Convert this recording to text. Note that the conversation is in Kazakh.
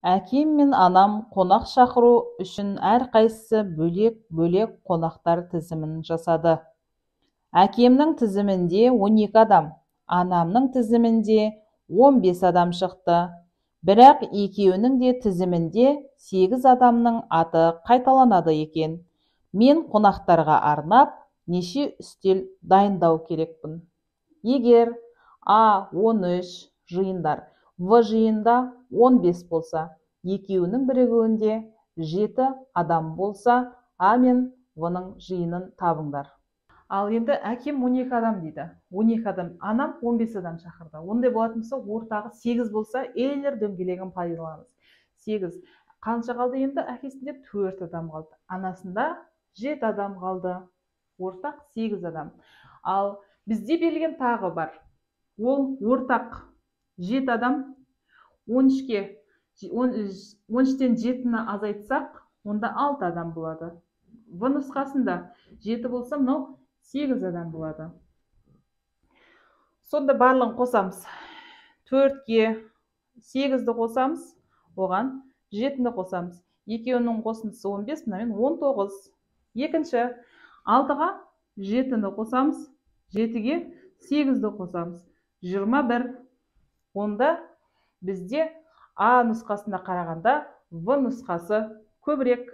Әкем мен анам қонақ шақыру үшін әрқайсысы бөлек-бөлек қонақтар тізімін жасады. Әкемнің тізімінде 12 адам, анамның тізімінде 15 адам шықты. Бірақ екеуінің де тізімінде 8 адамның аты қайталанады екен. Мен қонақтарға арнап неше үстел дайындау керекпін. Егер А13 жиындар В жиында 15 болса, екеуінің бірігуінде 7 адам болса, А мен В-ның жиынын табыңдар. Ал енді әкем 12 адам дейді. 12 адам, анам 15 адам шақырды. Ондай болатын болса, ортағы 8 болса, Эйлер дөңгелегін пайдаланамыз. 8. Қанша қалды енді? Әкесінде 4 адам қалды. Анасында 7 адам қалды. Ортақ 8 адам. Ал бізде берілген тағы бар. Ол ортақ 7 адам. 13-тен 7-ні азайтсақ, онда 6 адам болады. В нұсқасында 7 болса, мынау 8 адам болады. Сонда барлығын қосамыз. 4-ке 8-ді қосамыз, оған 7-ні қосамыз. Екеуінің қосындысы 15, мынамен 19. Екінші, 6-ға 7-ні қосамыз, 7-ге 8-ді қосамыз. 21. Онда бізде А нұсқасына қарағанда В нұсқасы көбірек.